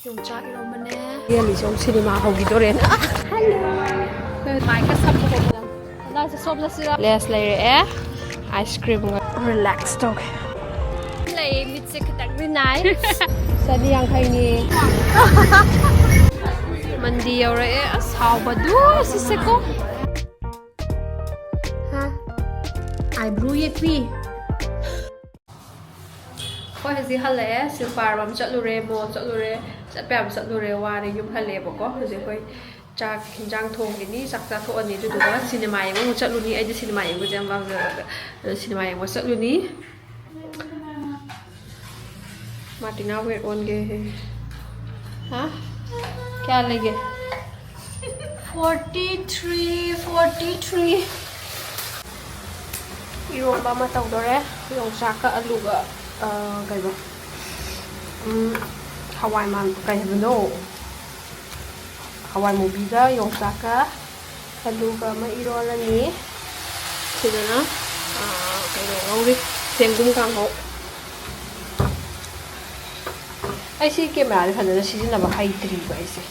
Yung cha iromane. Really so cinema hogidore na. Hello. Mai ka sabu ko lang. Na sa sob na sila. Let's layer ice cream relax talk. Lay mitse kitak rinai. Sa diyang kay ni. Mandi yore ashaw badu siseko. Ha? Ai brew ye pi. Ko hazi hale si farm chatlure mo chatlure chapam chatlure ware yum hale boko hazi koi chak hinjang thong ni sakta tho ani du ba cinema yeng mo chatluni ai cinema yeng mo jam bang cinema yeng mo chatluni Martina wait on ge ha kya lege 43 iromba ma tawdore yong saka aluga kay ba Hawaii man kay no Hawaii mo biga yung saka haluga mairola ni sila na kay ngawri senggum kang ho ay si camera ni phana si na ba haitri ba ise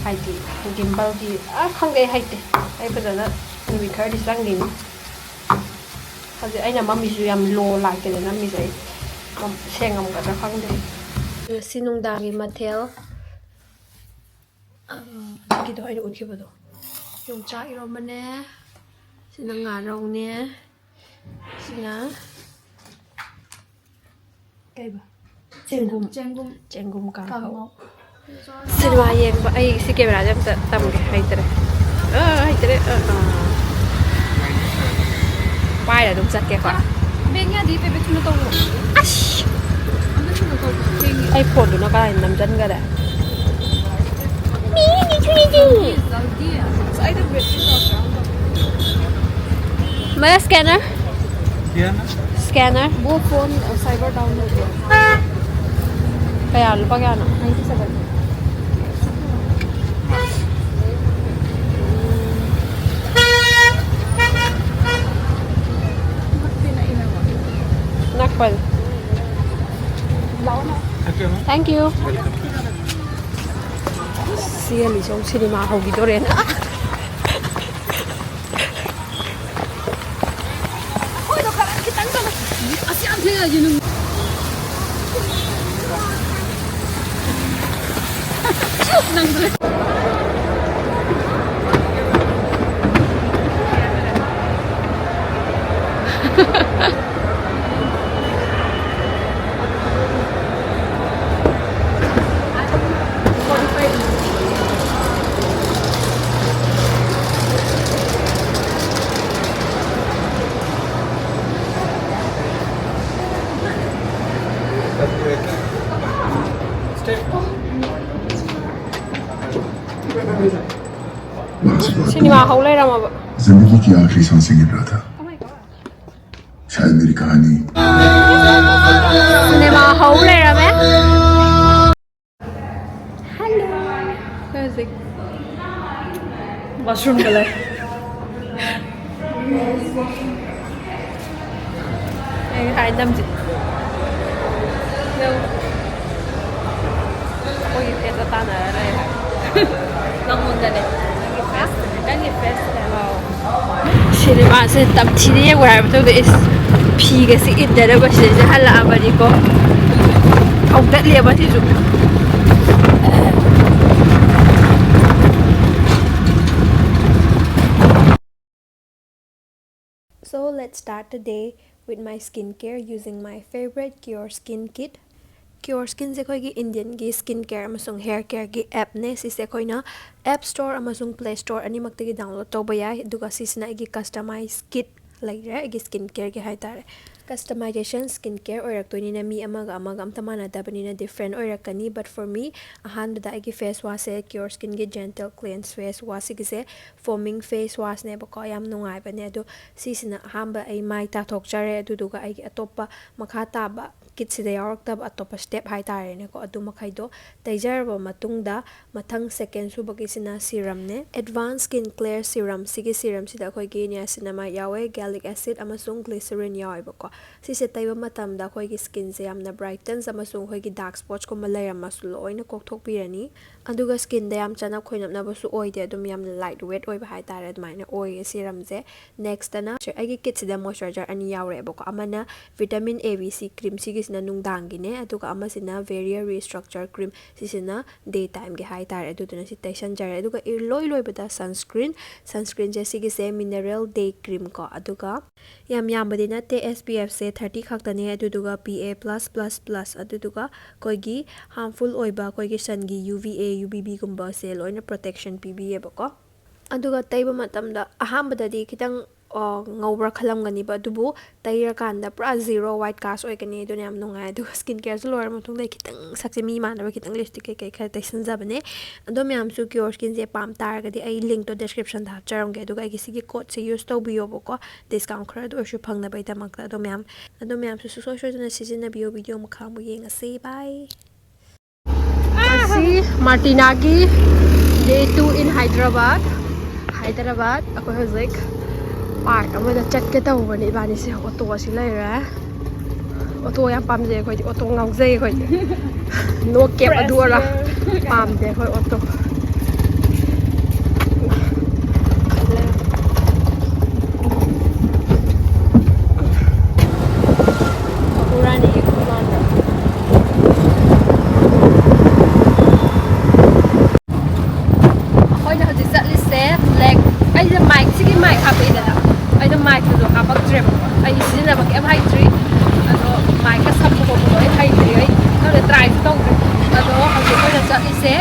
haiti gimbal di khangay haite ay phana ni khar di sang din haji aina mami ju yam lo la ke na mi sai sengam ka ra khang de sinung dagi mathel ki do ai ut ki ba do yung cha iro mane sinang nga rong ne sina kai ba chenggum ka ho sinwa yeng ba ai si camera jam tam ke haitre pai là đúng giật kìa khỏi bên nhà đi về bên chúng nó tông ai phồn tụi nó có nằm chân cơ đấy mấy scanner scanner bố phone cyber download kaya lupa kaya na 97 Nakpal. Thank you. Siya li song cinema hogidore na. Hoy do karan kitang to. Asi ang kaya yun. Nang dre. Cinema hall ले रहा हूँ जिंदगी की आखिरी सांसें गिन रहा था शायद मेरी कहानी सिनेमा हॉल ले रहा मैं हेलो कैसे washroom colour ai năm gì đâu ôi cái ta tan ở đây ngon hơn đây đang nghỉ fest cinema sẽ tập chi đi qua rồi tôi để phi cái sự ít đấy bác sĩ sẽ hay là bà đi có không tết liệp bác sĩ dùng So let's start the day with my skincare using my favorite CureSkin kit. CureSkin se khoi gi Indian gi skincare amasung hair care gi app ne si se khoi na App Store amasung Play Store ani mak gi download to ba yai duga si sina gi customize kit like ra gi skincare gi haitare customization skincare oiraktoini na mi amaga amta manadabani na different oirakani but for me ahanbada igi face wash se CureSkin gi gentle cleanse face wash gi se foaming face wash ne ba ko yam nungai ba ne do si sina ahamba ai mai ta thok chare du duga ai atoppa makha ta ba ꯀꯤꯠꯁꯤꯗ ꯌꯥꯎꯔꯛꯇꯕ ꯑꯇꯣꯞꯄ step ꯍꯥꯏꯇꯥꯔꯦꯅꯦꯀꯣ ꯑꯗꯨ ꯃꯈꯩꯗꯣ ꯇꯩꯖꯔꯕ ꯃꯇꯨꯡꯗ ꯃꯊꯪ ꯁꯦꯀꯦꯟ ꯁꯨꯕꯒꯤꯁꯤꯅ ꯁꯤꯔꯝꯅꯦ advance skin clear serum ꯁꯤꯒꯤ ꯁꯤꯔꯝꯁꯤꯗ ꯑꯩꯈꯣꯏꯒꯤ ꯅꯤꯌꯥꯁꯤꯅꯥꯃꯥꯏꯗ ꯌꯥꯎꯋꯦ ꯒꯦꯂꯤꯛ ꯑꯦꯁꯤഡ് ꯑꯃꯁꯨꯡ ꯒ꯭ꯂꯤꯁꯔꯤꯟ ꯌꯥꯎꯋꯦꯕꯀꯣ ꯁꯤꯁꯦ ꯇꯩꯕ ꯃꯇꯝꯗ ꯑꯩꯈꯣꯏꯒꯤ ꯁ꯭ꯀꯤꯟꯁꯦ ꯌꯥꯝꯅ ꯕ꯭ꯔꯥꯏꯇꯟꯁ ꯑꯃꯁꯨꯡ ꯑꯩꯈꯣꯏꯒꯤ ꯗꯥꯔꯛ ꯁ꯭ꯄꯣꯠꯁꯀꯨꯝꯕ ꯂꯩꯔꯝꯃꯁꯨ ꯂꯣꯏꯅ ꯀꯣꯛꯊꯣꯛꯄꯤꯔꯅꯤ ꯑꯗꯨꯒ ꯁ꯭ꯀꯤꯟꯗ ꯌꯥꯝ ꯆꯅꯞ ꯈꯣꯏꯅꯞꯅꯕꯁꯨ ꯑꯣꯏꯗꯦ ꯑꯗꯨꯝ ꯌꯥꯝꯅ ꯂꯥꯏꯠ ꯋꯦꯠ ꯑꯣꯏꯕ ꯍꯥꯏꯇꯥꯔꯦ ꯑꯗꯨꯃꯥꯏꯅ ꯑꯣꯏꯌꯦ ꯁꯤꯔꯝꯁꯦ ꯅꯦꯛꯁꯇꯅ ꯑꯩꯒꯤ ꯀꯤꯠꯁꯤꯗ ꯃꯣꯏꯆꯔꯥꯏꯖꯔ ꯑꯅꯤ ꯌꯥꯎꯔꯛꯑꯦꯕꯀꯣ ꯑꯃꯅ vitamin A B C cream ꯁꯤꯒꯤꯁꯤꯅ ꯅꯨꯡꯗꯥꯡꯒꯤꯅꯦ ꯑꯗꯨꯒ ꯑꯃꯁꯤꯅ ꯚꯦꯔꯤꯌꯔ ꯔꯤꯁꯇ꯭ꯔꯛꯆꯔ ꯀ꯭ꯔꯤꯝ ꯁꯤꯁꯤꯅ ꯗꯦ ꯇꯥꯏꯝꯒꯤ ꯍꯥꯏꯇꯥꯔꯦ ꯑꯗꯨꯗꯨꯅ ꯁꯤ ꯇꯩꯁꯟꯖꯔꯦ ꯑꯗꯨꯒ ꯏꯂꯣꯏ ꯂꯣꯏꯕꯗ ꯁꯟꯁꯀ꯭ꯔꯤꯟꯁꯦ ꯁꯤꯒꯤꯁꯦ ꯃꯤꯅꯔꯦꯜ ꯗꯦ ꯀ꯭ꯔꯤꯝ ꯀꯣ ꯑꯗꯨꯒ ꯌꯥꯝ ꯌꯥꯝꯕꯗꯤ ꯅꯠꯇꯦ SPFꯁꯦ 30 ꯈꯛꯇꯅꯦ ꯑꯗꯨꯗꯨꯒ PA+++ ꯑꯗꯨꯗꯨꯒ ꯑꯩꯈꯣꯏꯒꯤ ꯍꯥꯔꯝꯐꯨꯜ ꯑꯣꯏꯕ ꯑꯩꯈꯣꯏꯒꯤ ꯁꯟꯒꯤ UVA UVB ꯒꯨꯝꯕꯁꯦ ꯂꯣꯏꯅ ꯄ꯭ꯔꯣꯇꯦꯛꯁꯟ ꯄꯤꯕꯤꯌꯦꯕꯀꯣ ꯑꯗꯨꯒ ꯇꯩꯕ ꯃꯇꯝꯗ ꯑꯍꯥꯟꯕꯗꯗꯤ ꯈꯤꯇꯪ ꯉꯧꯕ꯭ꯔꯥ ꯈꯜꯂꯝꯒꯅꯤꯕ ꯑꯗꯨꯕꯨ ꯇꯩꯔꯀꯥꯟꯗ ꯄꯨꯔꯥ ꯖꯤꯔꯣ ꯋꯥꯏꯠ ꯀꯥꯁ ꯑꯣꯏꯒꯅꯤ ꯑꯗꯨꯅ ꯌꯥꯝ ꯅꯨꯡꯉꯥꯏ ꯑꯗꯨꯒ ꯁ꯭ꯀꯤꯟ ꯀꯦꯌꯔꯁꯨ ꯂꯣꯏꯔ ꯃꯇꯨꯡꯗ ꯈꯤꯇꯪ ꯁꯛꯁꯦ ꯃꯤ ꯃꯥꯟꯅꯕ ꯈꯤꯇꯪ ꯂꯤꯞꯁꯇꯤꯛ ꯀꯩꯀꯩ ꯈꯔ ꯇꯩꯁꯟꯖꯕꯅꯦ ꯑꯗꯣ ꯃꯌꯥꯝꯁꯨ CureSkinꯁꯦ ꯄꯥꯝ ꯇꯥꯔꯒꯗꯤ ꯑꯩ ꯂꯤꯡꯛꯇꯣ ꯗꯦꯁꯀ꯭ꯔꯤꯞꯁꯟꯗ ꯍꯥꯞꯆꯔꯝꯒꯦ ꯑꯗꯨꯒ ꯑꯩꯒꯤ ꯁꯤꯒꯤ ꯀꯣꯗꯁꯦ ꯌꯨꯁ ꯇꯧꯕꯤꯌꯣꯕꯀꯣ ꯗꯤꯁꯀꯥꯎꯟ ꯈꯔꯗ ꯑꯣꯏꯔꯁꯨ ꯐꯪꯅꯕꯒꯤꯗꯃꯛꯇ ꯑꯗꯣ ꯃꯌꯥꯝꯁꯨ ꯁꯨꯡꯁꯣꯏ ꯁꯣꯏꯗꯅ ꯁꯤꯖꯤꯟꯅꯕꯤꯌꯣ ꯚꯤꯗꯤꯑꯣ ꯃꯈꯥ ꯑꯃꯨꯛ ꯌꯦꯡꯉꯁꯤ ꯕꯥꯏ ꯑꯁꯤ ꯃꯥꯔꯇꯤꯅꯥꯒꯤ Day 2 in Hyderabad ꯑꯩꯈꯣꯏ ꯍꯧꯖꯤꯛ ꯄꯥꯔꯛ ꯑꯃꯗ ꯆꯠꯀꯦ ꯇꯧꯕꯅꯦ ꯏꯕꯥꯅꯤꯁꯦ ꯑꯣꯇꯣ ꯑꯁꯤ ꯂꯩꯔꯦ ꯑꯣꯇꯣ ꯌꯥꯝ ꯄꯥꯝꯖꯩ ꯑꯩꯈꯣꯏꯗꯤ ꯑꯣꯇꯣ ꯉꯥꯎꯖꯩ ꯑꯩꯈꯣꯏꯗꯤ ꯅꯣ ꯀꯦꯞ ꯑꯗꯨ ꯑꯣꯏꯔ ꯄꯥꯝꯗꯦ ꯑꯩꯈꯣꯏ ꯑꯣꯇꯣ ꯑꯩꯈꯣꯏꯅ ꯍꯧꯖꯤꯛ ꯆꯠꯂꯤꯁꯦ ꯂꯦꯛ ꯑꯩꯁꯦ ꯁꯤꯒꯤ ꯃꯥꯏꯛ ꯍꯥꯞꯄꯛꯏꯗꯅ ꯑꯩꯅ ꯃꯥꯏꯛꯇꯨꯁꯨ ꯍꯥꯞꯄꯛꯇ꯭ꯔꯦꯕꯀꯣ ꯑꯩ ꯁꯤꯖꯤꯟꯅꯕ ꯀꯩꯝ ꯍꯩꯇ꯭ꯔꯤ ꯑꯗꯣ ꯃꯥꯏꯛꯀ ꯁꯝꯕ ꯈꯣꯠꯄꯗꯣ ꯑꯩ ꯍꯩꯇ꯭ꯔꯤ ꯑꯩ ꯈꯪꯗꯦ ꯇ꯭ꯔꯥꯏꯁꯨ ꯇꯧꯗ꯭ꯔꯤ ꯑꯗꯣ ꯍꯧꯖꯤꯛ ꯑꯩꯈꯣꯏꯅ ꯆꯠꯂꯤꯁꯦ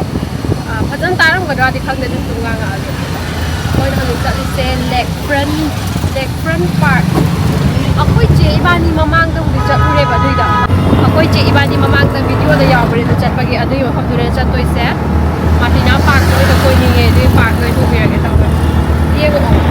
ꯐꯖꯅ ꯇꯥꯔꯝꯒꯗ꯭ꯔꯗꯤ ꯈꯪꯗꯦ ꯑꯗꯨꯝ ꯉꯥꯡꯉꯛꯑꯒꯦ ꯑꯩꯈꯣꯏꯅ ꯍꯧꯖꯤꯛ ꯆꯠꯂꯤꯁꯦ ꯂꯦꯛ ꯐ꯭ꯔꯟ ꯄꯥꯔꯛ ꯑꯩꯈꯣꯏ ꯆꯦ ꯏꯕꯥꯅꯤ ꯃꯃꯥꯡꯗꯕꯨꯗꯤ ꯆꯠꯂꯨꯔꯦꯕ ꯑꯗꯨꯏꯗ ꯑꯩꯈꯣꯏ ꯆꯦ ꯏꯕꯥꯅꯤ ꯃꯃꯥꯡꯗ ꯚꯤꯗꯤꯑꯣꯗ ꯌꯥꯎꯕꯅꯦ ꯆꯠꯄꯒꯤ ꯑꯗꯨꯒꯤ ꯃꯐꯝꯗꯨꯗ ꯆꯠꯇꯣꯏꯁꯦ ꯃꯥꯔꯇꯤꯅꯥ ꯄꯥꯔꯛꯇ ꯑꯣꯏꯅ ꯀꯣꯏꯅꯤꯡꯉꯦ ꯑꯗꯨꯒꯤ ꯄꯥꯔꯛꯇ ꯑꯣꯏꯅ ꯄꯨꯕꯤꯔꯒꯦ ꯇꯧꯕꯅꯦ ꯌꯦꯡꯉꯛꯑꯣ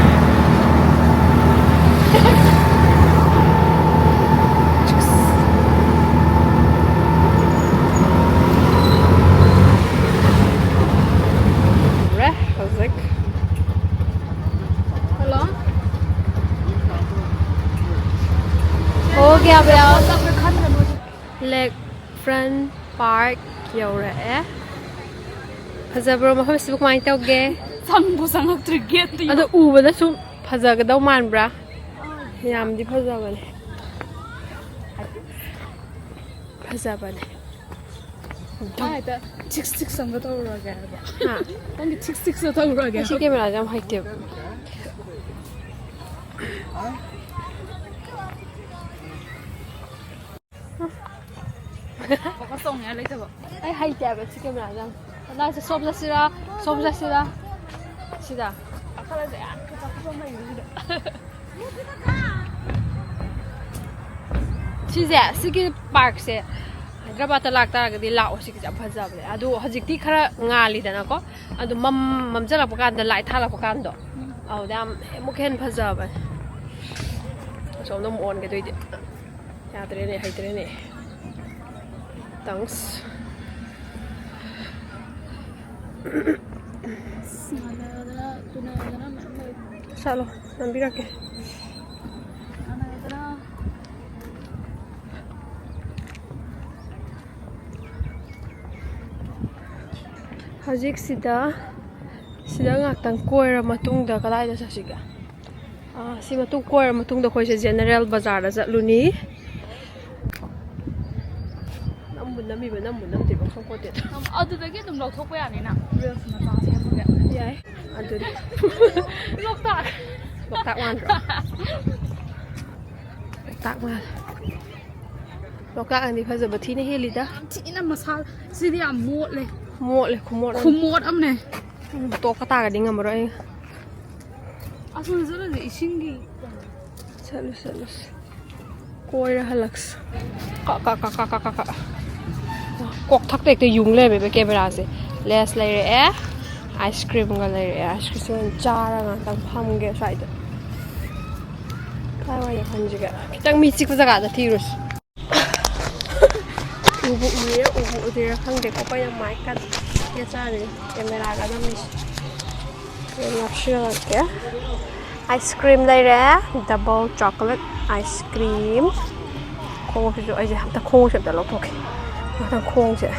हौजिक हेलो हो गया भैया लेक फ्रंट पार्क यौरए फजब्रो मफमसिबु कमाय तौगे संबु संगक्ट्रि गेट अदो उबदा सु फजगदौ मानब्रा यामदि फजबने फजबने आयता चिक्स चिक्स संग तौरगे हां नंगी चिक्स चिक्स तौरगे सी कैमरा जाम हाइते बका सोंग या लेतबो ai haite aba सी कैमरा जाम ला से सोम जासिरा सिदा akala ja ya ka ta mai ni सिजे सिगी पार्क से हैदराबाद लाक्तारगदि लाओ सिगी जा फजबले अदु हजिकति खरा ngalidana ko अदु ममजलप कांदा लाइ थालप कांदो औदाम मुखेन फजबे सोनम ऑन के दोइदि याद्रेने हैद्रेने thanks चलो नंबी रखे हजिक सिदा ngaktang koira matungda kadaida sasiga si matung koira matungda khoise general bazar da chatluni namdi ba khokkote adudagi dum lawthokpa yani na reels na ta semage yai aduri loktak wan loktak ani phajaba thine helida thina masal sidi am motle khumot amne to kata ga dinga maro ai asul zala de isingi चलो कोइरा हलक्स का Coke थक एक Jung ले बे camera से less ले रे ice cream गा ले रे आइसक्रीम चारा गा तंग फमगे साइड काय वाया खंजिगा खितंग मी चिक जगा दा थिरुस ubu uye ubu udira khangde ko pa yang mic kan ya chani camera ga dam ni ke ice cream lai re double chocolate ice cream khong ju ai ja ta khong se da lo thok ta khong se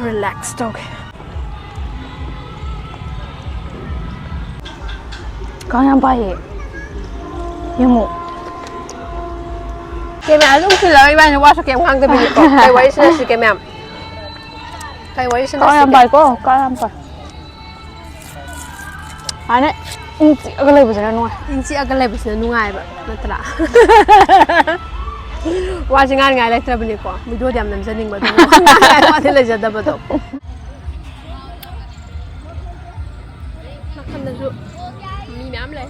relax tok có yang bay nhưng mà cái mẹ lúc khi lời bạn qua sao kèm khăn cái bị có cái váy sẽ cái mẹ cái váy sẽ có yang bay có yang bay anh ấy chỉ cái này bây giờ nó chỉ cái này bây giờ nó ngay vậy nó thật là qua chỉ ngang ngày lại thật bên qua video điểm làm dân ninh vậy qua thì lại giờ đập vào nó không được rồi mi mắm lên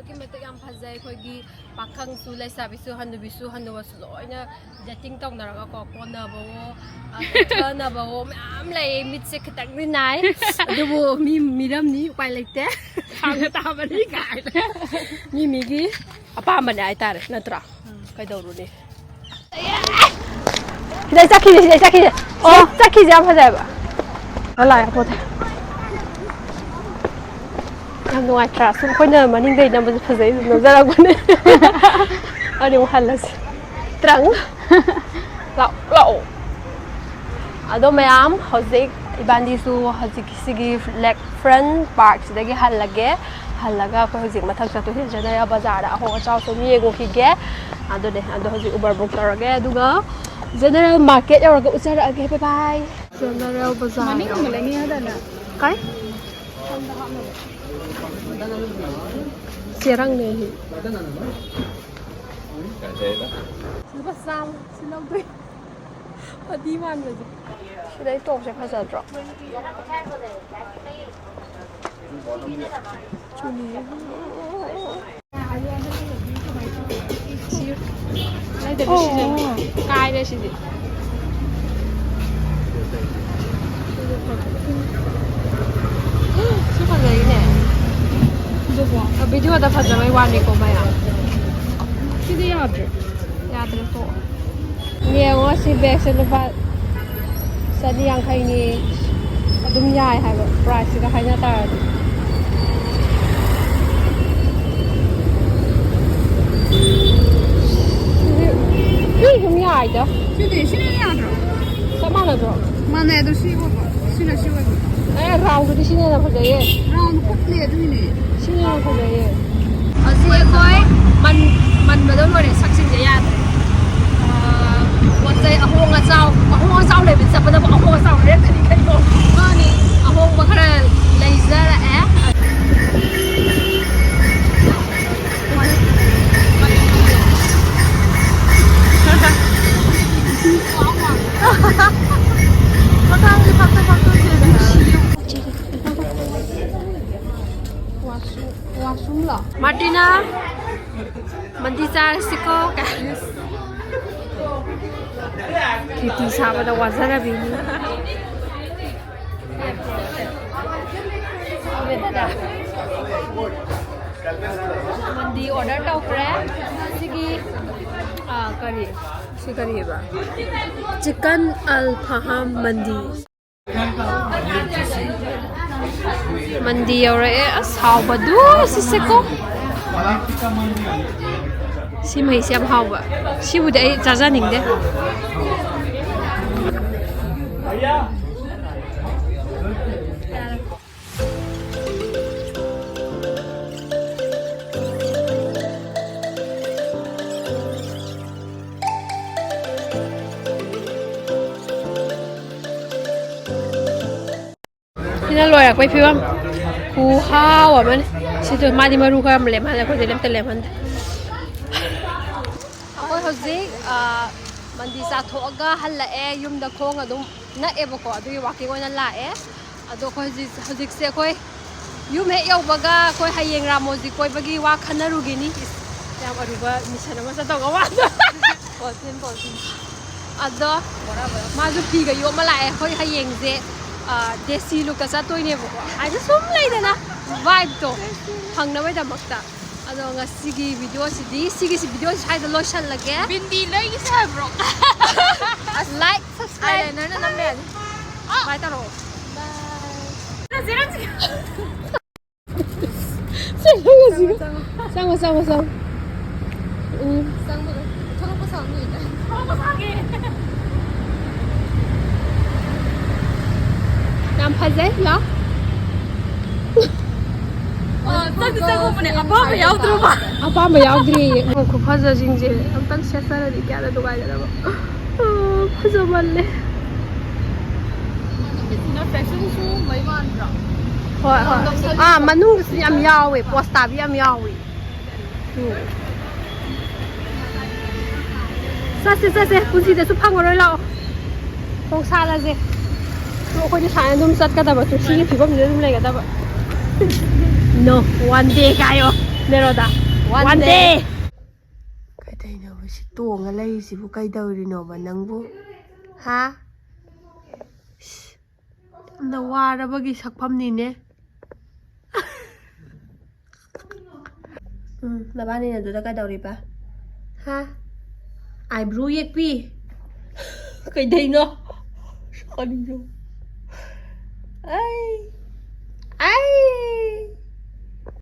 cái mà tôi làm phải dạy khơi gi pakhang su lai sa bisu hanu wasu loi na dating tong na ra ko na bo na bo am lai mit se khatak ni nai du bo mi ram ni pai lai te khang ta ba ni kai mi gi apa man ai ta na tra kai dau ru ni dai sakhi oh sakhi ja phải dạy ba lại po the Ang nung atras, kung na maning day naman sa pazay, nagdala ko na. Ano yung halas? Trang? Lao. Ado mayam, hozik, ibandi su hozik sige lek front park sidagi halaga ko hozik mathak sa to jana bazar da ho chaw so mi ego hige. Ado hozik uber book tarage aduga general market yauraga usara age bye bye. General bazar. Mani ko malay ada na. Kai? Sirang nih. Lupa sam, silau tuh. Padi mana sih? Sudah itu saya kasih drop. Cuni. Sir. Này dari sini. Kai dari sini. Siapa lagi nih? Video ada pada mai wani ko mai ah. Sini ada. Ya ada to. Ni ngo si bag se lupa sadi yang khai ni adum yai hai ba price ka hai na ta. Ni dum yai da. Sini ada. Sama na do. Mana ada sih kok. Sini. Round di sini na pada ye. Round putli ada ini. Sini na pada ye. Asi koi man ba do re saksin je ya. What say ahongba zao le bin sa pada ahongba zao re kai ko. Ni ahongba khara laser eh. Martina, mandi jar siko ka. Kiti saba da wazara bini. Mandi order tau kre. Sigi curry. Si curry ba. Chicken al-faham mandi. Mandi yaurae asau badu siseko. Si mai siam hauba. Si bude ai jaja ningde. Ini loh ya, kau film kuhau apa nih? Situ madi maru kau melem, ada kau dalam teleman. Aku hozik mandi satu aga halla yum da kong adum na bako adu walking on la adu kau hozik se kau yum yau baga kau hayeng ramozi kau bagi wa khanaru gini. Yang aruba misalnya masa tahu kawan. Potin. Ado maju tiga yum la kau hayeng je. ꯗꯦꯁꯤ ꯂꯨꯛꯇ ꯆꯠꯇꯣꯏꯅꯦꯕꯀꯣ ꯍꯥꯏꯗꯤ ꯁꯨꯝ ꯂꯩꯗꯅ ꯚꯥꯏꯕꯇꯣ ꯐꯪꯅꯕꯩꯗꯃꯛꯇ ꯑꯗꯣ ꯉꯁꯤꯒꯤ ꯚꯤꯗꯤꯑꯣꯁꯤꯗꯤ ꯁꯤꯒꯤꯁꯤ ꯚꯤꯗꯤꯑꯣꯁꯤ ꯁ꯭ꯋꯥꯏꯗ ꯂꯣꯏꯁꯜꯂꯒꯦ ꯕꯤꯟꯗꯤ ꯂꯩꯒꯤꯁꯦ ꯍꯥꯏꯕ꯭ꯔꯣ like subscribe ꯅꯪꯅ ꯅꯝꯕ ꯌꯥꯅꯤ ꯕꯥꯏ ꯇꯧꯔꯛꯑꯣ ꯆꯪꯉꯣ ꯊꯣꯛꯂꯛꯄ ꯁꯥꯎꯅꯤꯗ ꯊꯣꯛꯂꯛꯄ ꯁꯥꯒꯦ ꯌꯥꯝ ꯐꯖꯩ ꯂꯥ ꯆꯪꯉꯨꯕꯅꯦ ꯑꯄꯥꯝꯕ ꯌꯥꯎꯗ꯭ꯔꯣꯕ ꯑꯄꯥꯝꯕ ꯌꯥꯎꯗ꯭ꯔꯤꯌꯦ ꯈꯨꯐꯖꯁꯤꯡꯁꯦ ꯑꯝꯇꯪ ꯁꯦꯠꯆꯔꯗꯤ ꯀꯌꯥꯗ ꯅꯨꯡꯉꯥꯏꯒꯗꯕ ꯐꯖꯃꯜꯂꯦ ꯐꯦꯁꯟꯁꯨ ꯃꯩ ꯃꯥꯟꯗ꯭ꯔꯣ ꯍꯣꯏ ꯃꯅꯨꯡꯗꯁꯨ ꯌꯥꯝ ꯌꯥꯎꯋꯦ ꯄꯣꯁ ꯇꯥꯕꯤ ꯌꯥꯝ ꯌꯥꯎꯋꯦ ꯆꯠꯁꯦ ꯄꯨꯟꯁꯤꯗꯁꯨ ꯐꯪꯉꯔꯣꯏ ꯂꯥꯛꯑꯣ ꯈꯣꯡ ꯁꯥꯜꯂꯁꯦ ꯑꯩꯈꯣꯏꯗꯤ ꯁꯨꯃꯥꯏꯅ ꯑꯗꯨꯝ ꯆꯠꯀꯗꯕ ꯁꯤꯒꯤ ꯐꯤꯕꯝꯁꯤꯗ ꯑꯗꯨꯝ ꯂꯩꯒꯗꯕ no one day ꯀꯥꯏꯌꯣ ꯅꯦꯔꯣꯗ one day ꯀꯩꯗꯧꯔꯤꯅꯣꯕ ꯁꯤ ꯇꯣꯡꯉ ꯂꯩꯔꯤꯁꯤꯕꯨ ꯀꯩꯗꯧꯔꯤꯅꯣꯕ ꯅꯪꯕꯨ ꯍꯥ ꯌꯥꯝꯅ ꯋꯥꯔꯕꯒꯤ ꯁꯛꯐꯝꯅꯤꯅꯦ ꯅꯕꯥꯅꯤꯅ ꯑꯗꯨꯗ ꯀꯩꯗꯧꯔꯤꯕ ꯍꯥ ꯑꯥꯏꯕ꯭ꯔꯨ ꯌꯦꯛꯄꯤ ꯀꯩꯗꯩꯅꯣ ꯀꯔꯤꯅꯣ